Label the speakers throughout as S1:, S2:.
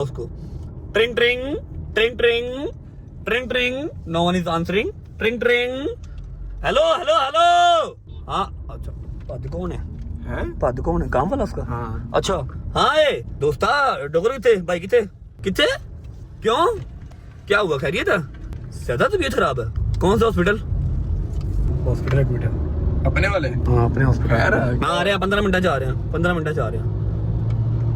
S1: उसको ट्रिंग ट्रिंग ट्रिंग ट्रिंग ट्रिंग ट्रिंग नो वन इज आंसरिंग ट्रिंग ट्रिंग हेलो हेलो हेलो हाँ अच्छा पद कौन है पद कौन है काम वाला उसका हाँ अच्छा हाँ ए दोस्ता डोगर किथे भाई किथे किथे क्यों क्या हुआ खैरियत है ज्यादा तबीयत खराब है कौन सा हॉस्पिटल हॉस्पिटल एडमिट है
S2: अपने वाले
S1: हाँ अपने हॉस्पिटल
S2: खैर है।
S1: हाँ आ रहे हैं 15 मिनट जा रहे हैं 15 मिनट जा रहे हैं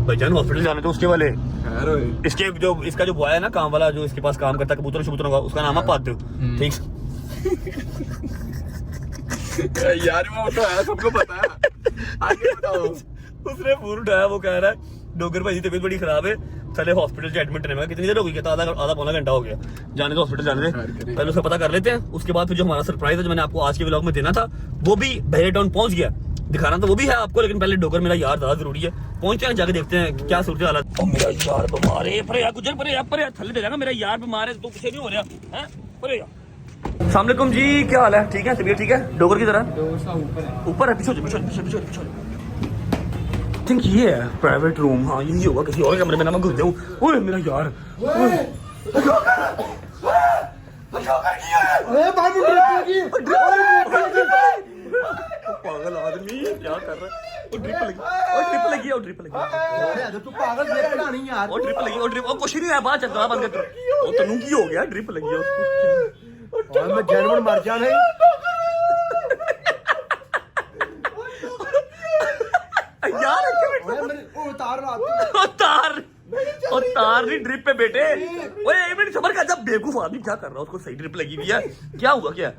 S1: भाईजान हॉस्पिटल जाने तो उसके वाले
S2: खैर होए।
S1: इसके जो इसका जो बॉय है ना काम वाला जो इसके पास काम करता है कबूतर शबूतर का उसका नाम है पद ठीक
S2: यार वो तो है सबको पता है आगे बताओ।
S1: उसने फोन उठाया वो कह रहा है डोगर भाई तबीयत बड़ी खराब है चले हॉस्पिटल से एडमिट रहने में कितनी देर हो गई कहता आधा पौना घंटा हो गया जाने तो हॉस्पिटल जाने दे पहले उसका पता कर लेते हैं उसके बाद फिर जो हमारा सरप्राइज है जो मैंने आपको आज के व्लॉग में देना था वो भी बहरे टाउन पहुंच गया दिखाना तो वो भी है आपको लेकिन पहले डोगर मेरा यार ज्यादा जरूरी है पहुंचते हैं जाके देखते हैं कि क्या सूरत हालत मेरा यार बीमार है पर यार गुजर पर यार थल्ले दे जाएगा मेरा यार बीमार है तो कुछ नहीं हो रहा है पर यार अस्सलामुअलैकुम जी क्या हाल है ठीक है तबीयत ठीक है डोगर की तरह ऊपर है पीछे थिंक ये है प्राइवेट रूम हाँ ये होगा किसी और कमरे में ना मैं घुस जाऊं ओए मेरा यार पागल आदमी क्या कर रहा है ड्रिप लगी
S3: तू पागल देखना नहीं यार
S1: कुछ नहीं है बात चलता बंद कर वो तनु की हो गया ड्रिप लगी है उसको
S3: और मैं जानवर मर जाने
S1: यार तार नहीं ड्रिप पे बेटे ओए एक मिनट सबर कर जब बेवकूफ आदमी क्या कर रहा है उसको सही ड्रिप लगी हुई है क्या हुआ क्या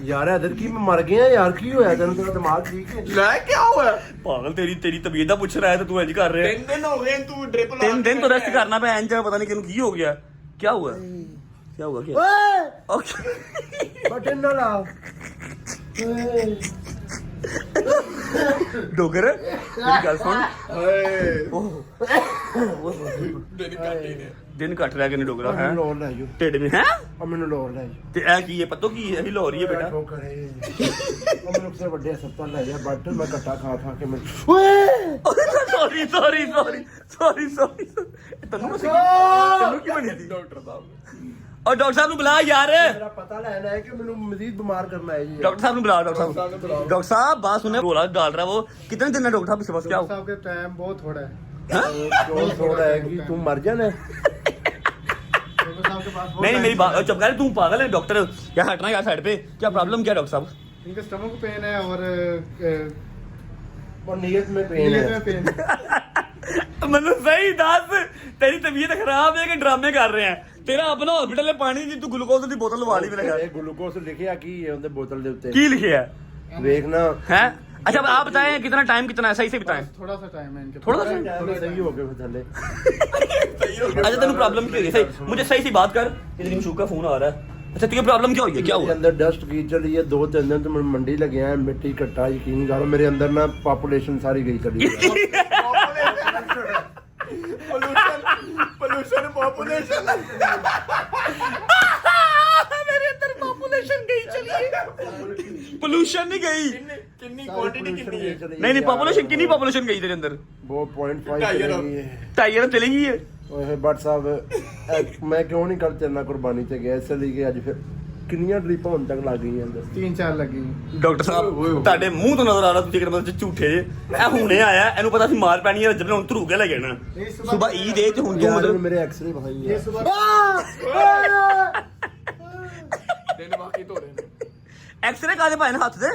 S3: यार इधर की मैं मर गया यार की होया तेन तेरा दिमाग ठीक है
S2: ले क्या हुआ
S1: पागल तेरी तबीयत दा पूछ रहा है तो तू इंज कर रहा है
S2: 3 दिन हो गए तू ड्रिप
S1: 3 दिन तो रेस्ट करना पे इंज पता नहीं किन की हो गया क्या हुआ क्या
S3: ओए
S1: ओके
S3: बटन ना ला
S1: डोगर मेरी गल सुन दिन कट रहा कि नहीं डोगरा है
S3: लोर ले जो
S1: ਢਿੱਡ में है
S3: अब मैंने लोर ले जो
S1: ਤੇ ਇਹ ਕੀ ਹੈ ਪਤੋ ਕੀ ਹੈ ਹਿਲਾ ਰਹੀ ਹੈ ਬੇਟਾ
S3: वो करे अब मैंने सबसे बड़े अस्पताल ले जा बटन मैं कट्टा खा के मैं ओए
S1: ਸੌਰੀ ਤੈਨੂੰ ਕੀ ਬਣੀ ਸੀ
S2: डॉक्टर साहब
S1: और डॉक्टर साहब ਨੂੰ ਬੁਲਾ ਯਾਰ
S3: मेरा पता लेना है कि मैंने मजीद बीमार करना है जी
S1: डॉक्टर साहब ने बुला डॉक्टर साहब बात सुने रोला डाल रहा है वो कितने दिन है डॉक्टर साहब इसके पास क्या
S4: साहब के टाइम बहुत थोड़ा है
S3: जो थोड़ा है कि तू मर जाना
S4: डॉक्टर साहब के पास बहुत
S1: नहीं मेरी
S4: time
S1: बात चुप कर तू पागल है डॉक्टर क्या हटना यार साइड पे क्या प्रॉब्लम क्या डॉक्टर साहब
S4: है। इनके स्टमक पेन है और
S3: और नीयत में पेन
S4: नीयत
S3: है
S4: में पेन है।
S1: मतलब सही दस तेरी तबीयत खराब है कि ड्रामे कर रहे हैं तेरा अपना हॉस्पिटल है पानी दी तू ग्लूकोज दी बोतल लवा ली मेरे घर
S3: ਇਹ ਗਲੂਕੋਸ ਲਿਖਿਆ ਕੀ ਹੈ ਉਹਦੇ ਬੋਤਲ ਦੇ ਉੱਤੇ
S1: की लिखे है
S3: ਵੇਖਣਾ
S1: हैं अच्छा अब आप बताएं कितना टाइम कितना है सही से बताएं
S4: थोड़ा सा टाइम है इनके
S1: थोड़ा सा
S3: ਥੋੜਾ ਸਹੀ ਹੋ ਗਿਆ ਫਿਰ ਥੱਲੇ
S1: अच्छा तेन प्रॉब्लम क्या हुई है सही मुझे सही सी बात कर इतनी मशूक का फोन आ रहा है अच्छा तुझे प्रॉब्लम क्या हुई है क्या
S3: मेरे
S1: हुआ
S3: अंदर डस्ट की चली है 2-3 दिन तो मैं मंडी लगे हैं मिट्टी कट्टा यकीन करो मेरे अंदर ना पॉपुलेशन सारी गई चली
S2: पोल्यूशन पॉपुलेशन
S1: मेरे अंदर पॉपुलेशन गई चली पोल्यूशन नहीं गई
S2: कितनी क्वांटिटी कितनी है
S1: नहीं पॉपुलेशन कितनी पॉपुलेशन गई तेरे अंदर
S3: वो 0.5
S2: ढाई
S3: चली
S2: अरब।
S3: गई है
S1: ढाई अरब चली गई है
S3: ओए बट साहब मैं क्यों नहीं कर चलना कुर्बानी ते गया इसलिए कि ਅੱਜ ਫਿਰ ਕਿੰਨੀਆਂ ਡ੍ਰਿਪਾਂ ਹੁਣ ਤੱਕ ਲੱਗ ਗਈਆਂ ਅੰਦਰ
S4: 3-4 लगी
S1: ਡਾਕਟਰ ਸਾਹਿਬ ਤੁਹਾਡੇ ਮੂੰਹ ਤੋਂ ਨਜ਼ਰ ਆ ਰਿਹਾ ਤੁਸੀਂ ਕਿਹੜੇ ਮਤਲਬ ਝੂਠੇ ਜੇ ਇਹ ਹੁਣੇ ਆਇਆ ਇਹਨੂੰ ਪਤਾ ਸੀ ਮਾਰ ਪੈਣੀ ਹੈ ਜਦ ਹੁਣ ਧਰੂ ਕੇ ਲੈ ਜਾਣਾ ਸੁਬਾ ਈਦ ਹੈ ਤੇ ਹੁਣ ਜੋ
S3: ਯਾਰ
S1: ਮਤਲਬ
S3: ਮੇਰੇ ਐਕਸਰੇ ਭਾਈ
S4: ये
S3: है
S4: सुबह
S2: दिन बाकी तो रहे
S1: एक्सरे कादे पाए ना हाथ से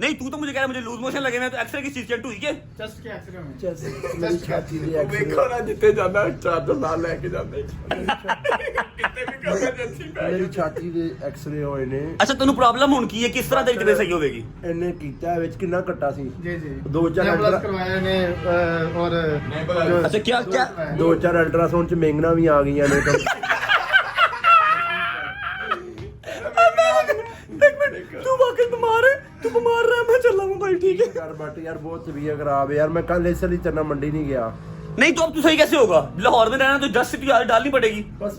S1: नहीं तू तो मुझे कह रहा मुझे लूज मोशन लगे हैं तो एक्सरे किस चीज के हुई के
S4: चेस्ट के एक्सरे में
S3: चेस्ट मेरी छाती ਦੀ
S2: ਵੇਖੋ
S3: ਐਕਸਰੇ
S2: ਨਾ ਜਿੱਥੇ ਜਾਂਦਾ ਚਾਦਰ ਨਾਲ ਲੈ ਕੇ ਜਾਂਦੇ ਕਿਤੇ ਵੀ ਕਮਰੇ ਜੱਸੀ ਪੈ
S3: ਮੇਰੀ ਛਾਤੀ ਦੇ ਐਕਸਰੇ ਹੋਏ ਨੇ
S1: अच्छा तेन प्रॉब्लम हुन की है किस तरह तेरी तबीयत सही होगी
S3: ਇਹਨੇ ਕੀਤਾ ਵਿੱਚ ਕਿੰਨਾ ਘੱਟਾ ਸੀ
S4: जी जी
S3: 2-4
S4: एम्बुलेंस करवाया ने और जो
S1: अच्छा क्या क्या
S3: 2-4 ਅਲਟਰਾਸਾਊਂਡ ਚ ਮੇਂਗਣਾ ਵੀ ਆ ਗਈਆਂ ਨੇ ਤਾਂ
S1: तू वाकई बीमार है तू बीमार रहा मैं चल रहा हूँ भाई ठीक है
S3: यार बट यार बहुत तबीयत खराब है यार मैं कल इसलिए चना मंडी नहीं गया
S1: नहीं तो अब तू सही कैसे होगा लाहौर में रहना तो 10 सीट डालनी पड़ेगी
S3: बस